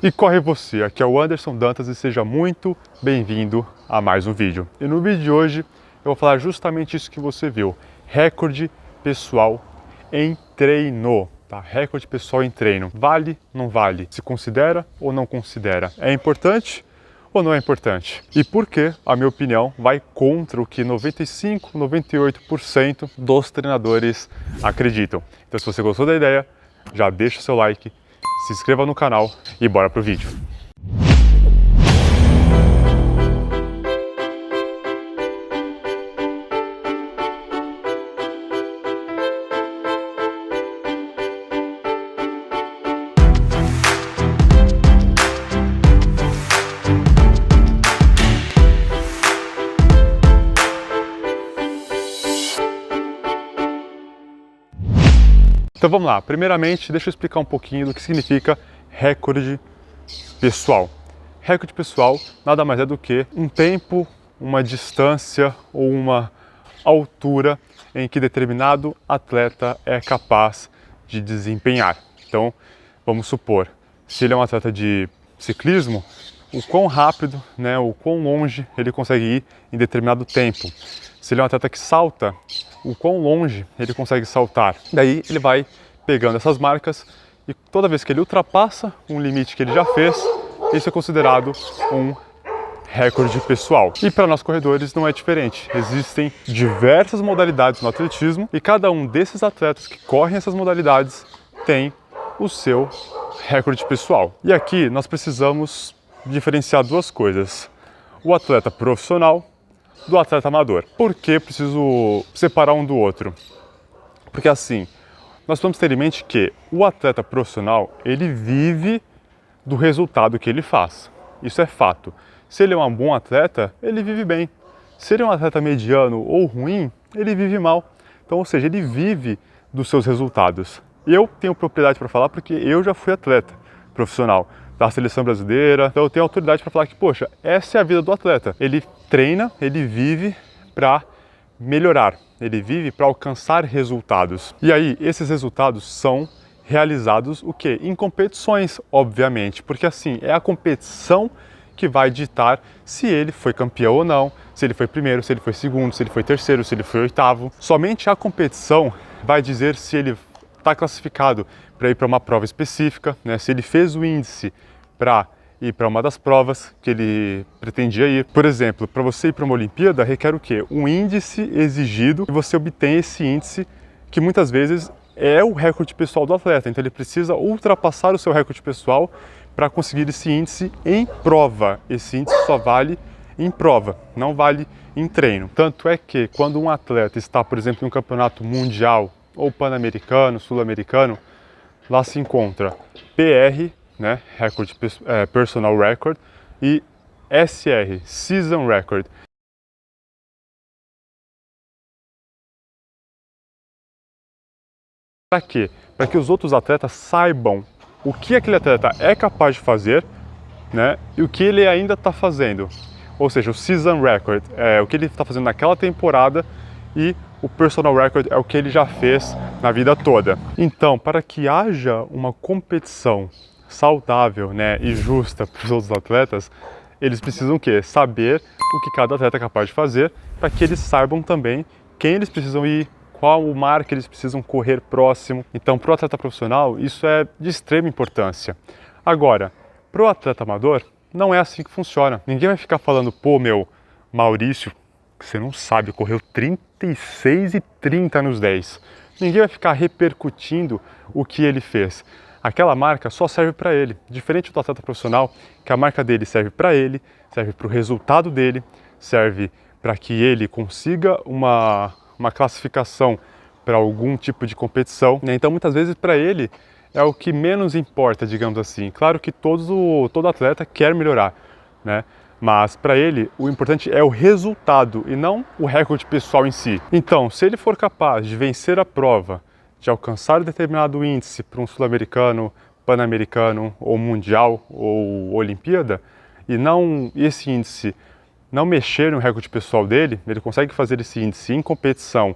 E corre você, aqui é o Anderson Dantas e seja muito bem-vindo a mais um vídeo. E no vídeo de hoje eu vou falar justamente isso que você viu, recorde pessoal em treino. Tá? Recorde pessoal em treino. Vale, não vale? Se considera ou não considera? É importante ou não é importante? E por que, a minha opinião, vai contra o que 95, 98% dos treinadores acreditam? Então se você gostou da ideia, já deixa o seu like, se inscreva no canal e bora pro vídeo. Então vamos lá, primeiramente deixa eu explicar um pouquinho do que significa recorde pessoal. Recorde pessoal nada mais é do que um tempo, uma distância ou uma altura em que determinado atleta é capaz de desempenhar. Então vamos supor, se ele é um atleta de ciclismo, o quão rápido, o quão longe ele consegue ir em determinado tempo. Se ele é um atleta que salta, o quão longe ele consegue saltar. Daí ele vai pegando essas marcas e toda vez que ele ultrapassa um limite que ele já fez, isso é considerado um recorde pessoal. E para nós corredores não é diferente. Existem diversas modalidades no atletismo e cada um desses atletas que correm essas modalidades tem o seu recorde pessoal. E aqui nós precisamos diferenciar duas coisas: o atleta profissional do atleta amador. Por que preciso separar um do outro? Porque assim, nós precisamos ter em mente que o atleta profissional, ele vive do resultado que ele faz. Isso é fato. Se ele é um bom atleta, ele vive bem. Se ele é um atleta mediano ou ruim, ele vive mal. Então, ou seja, ele vive dos seus resultados. E eu tenho propriedade para falar porque eu já fui atleta profissional da seleção brasileira, então eu tenho autoridade para falar que, poxa, essa é a vida do atleta. Ele treina, ele vive para melhorar, ele vive para alcançar resultados. E aí, esses resultados são realizados o quê? Em competições, obviamente, porque assim, é a competição que vai ditar se ele foi campeão ou não, se ele foi primeiro, se ele foi segundo, se ele foi terceiro, se ele foi oitavo. Somente a competição vai dizer se ele está classificado para ir para uma prova específica, se ele fez o índice para ir para uma das provas que ele pretendia ir. Por exemplo, para você ir para uma Olimpíada, requer o quê? Um índice exigido e você obtém esse índice que muitas vezes é o recorde pessoal do atleta. Então ele precisa ultrapassar o seu recorde pessoal para conseguir esse índice em prova. Esse índice só vale em prova, não vale em treino. Tanto é que quando um atleta está, por exemplo, em um campeonato mundial ou pan-americano, sul-americano, lá se encontra PR, Record, Personal Record, e SR, Season Record. Para quê? Para que os outros atletas saibam o que aquele atleta é capaz de fazer, e o que ele ainda está fazendo. Ou seja, o Season Record é o que ele está fazendo naquela temporada e o Personal Record é o que ele já fez na vida toda. Então, para que haja uma competição saudável, e justa para os outros atletas, eles precisam o quê? Saber o que cada atleta é capaz de fazer, para que eles saibam também quem eles precisam ir, qual o mar que eles precisam correr próximo. Então, para o atleta profissional, isso é de extrema importância. Agora, para o atleta amador, não é assim que funciona. Ninguém vai ficar falando, pô, Maurício, você não sabe, correu 36 e 30 nos 10. Ninguém vai ficar repercutindo o que ele fez. Aquela marca só serve para ele. Diferente do atleta profissional, que a marca dele serve para ele, serve para o resultado dele, serve para que ele consiga uma classificação para algum tipo de competição. Então, muitas vezes, para ele, é o que menos importa, digamos assim. Claro que todo atleta quer melhorar, mas para ele o importante é o resultado e não o recorde pessoal em si. Então, se ele for capaz de vencer a prova, de alcançar determinado índice para um sul-americano, pan-americano ou mundial ou Olimpíada, e esse índice não mexer no recorde pessoal dele, ele consegue fazer esse índice em competição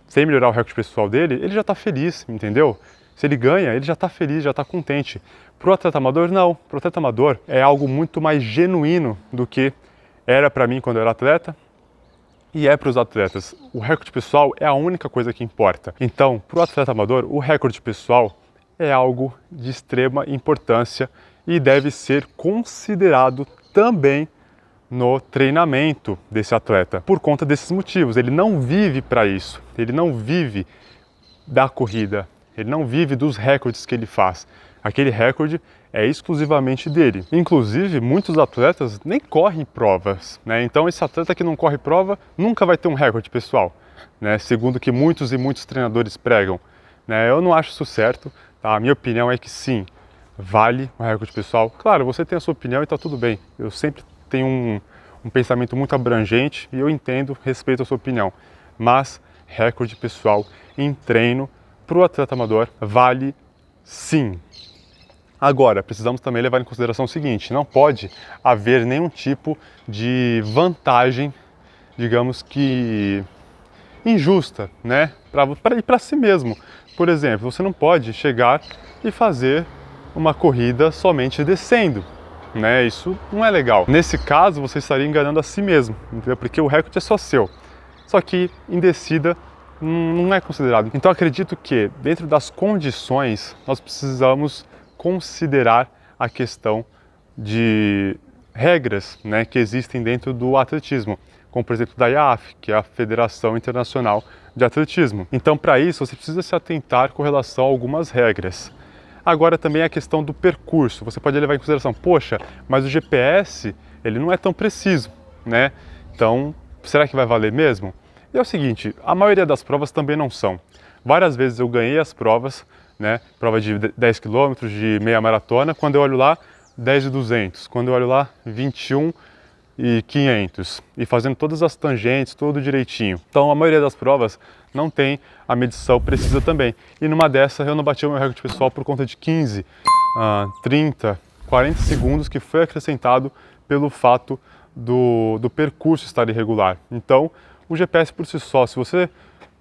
sem melhorar o recorde pessoal dele, ele já está feliz, entendeu? Se ele ganha, ele já está feliz, já está contente. Para o atleta amador, não. Para o atleta amador é algo muito mais genuíno do que era para mim quando eu era atleta e é para os atletas. O recorde pessoal é a única coisa que importa. Então, para o atleta amador, o recorde pessoal é algo de extrema importância e deve ser considerado também no treinamento desse atleta, por conta desses motivos. Ele não vive para isso, ele não vive da corrida, ele não vive dos recordes que ele faz. Aquele recorde é exclusivamente dele. Inclusive, muitos atletas nem correm provas, né? Então esse atleta que não corre prova nunca vai ter um recorde pessoal, né? Segundo o que muitos e muitos treinadores pregam, né? Eu não acho isso certo, tá? A minha opinião é que sim, vale o recorde pessoal. Claro, você tem a sua opinião e tá tudo bem. Eu sempre tenho um pensamento muito abrangente e eu entendo, respeito a sua opinião. Mas recorde pessoal em treino para o atleta amador vale sim. Agora, precisamos também levar em consideração o seguinte, não pode haver nenhum tipo de vantagem, digamos que injusta, né, para si mesmo. Por exemplo, você não pode chegar e fazer uma corrida somente descendo, né? Isso não é legal. Nesse caso, você estaria enganando a si mesmo, entendeu? Porque o recorde é só seu. Só que em descida não é considerado. Então acredito que dentro das condições nós precisamos considerar a questão de regras, né, que existem dentro do atletismo, como por exemplo da IAAF, que é a Federação Internacional de Atletismo. Então para isso você precisa se atentar com relação a algumas regras. Agora também a questão do percurso, você pode levar em consideração, poxa, mas o GPS ele não é tão preciso, né? Então será que vai valer mesmo? E é o seguinte, a maioria das provas também não são. Várias vezes eu ganhei as provas, né, prova de 10 km, de meia maratona, quando eu olho lá 10 e 200, quando eu olho lá 21 e 500, e fazendo todas as tangentes, tudo direitinho. Então a maioria das provas não tem a medição precisa também. E numa dessa eu não bati o meu recorde pessoal por conta de 15, 30, 40 segundos que foi acrescentado pelo fato do percurso estar irregular. Então o GPS por si só, se você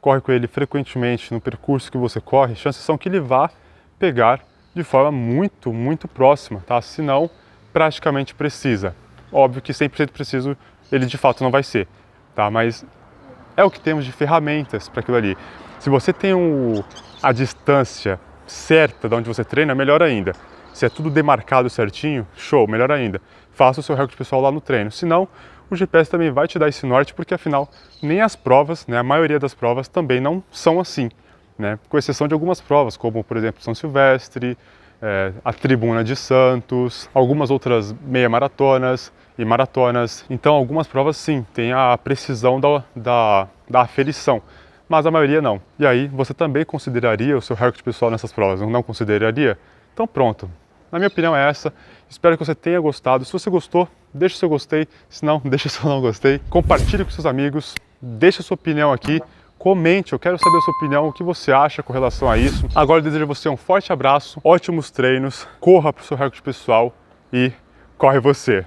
corre com ele frequentemente no percurso que você corre, chances são que ele vá pegar de forma muito próxima, tá? Se não, praticamente precisa. Óbvio que 100% preciso ele de fato não vai ser, tá? Mas é o que temos de ferramentas para aquilo ali. Se você tem a distância certa de onde você treina, melhor ainda. Se é tudo demarcado certinho, show, melhor ainda. Faça o seu recorde pessoal lá no treino. Se não, o GPS também vai te dar esse norte, porque afinal, nem as provas, né, a maioria das provas também não são assim, né? Com exceção de algumas provas, como por exemplo São Silvestre, a Tribuna de Santos, algumas outras meia maratonas e maratonas. Então algumas provas sim, tem a precisão da aferição, mas a maioria não. E aí você também consideraria o seu recorde pessoal nessas provas, não consideraria? Então pronto. Na minha opinião é essa, espero que você tenha gostado. Se você gostou, deixa o seu gostei, se não, deixa o seu não gostei. Compartilhe com seus amigos, deixa a sua opinião aqui, comente, eu quero saber a sua opinião, o que você acha com relação a isso. Agora eu desejo a você um forte abraço, ótimos treinos, corra para o seu recorde pessoal e corre você!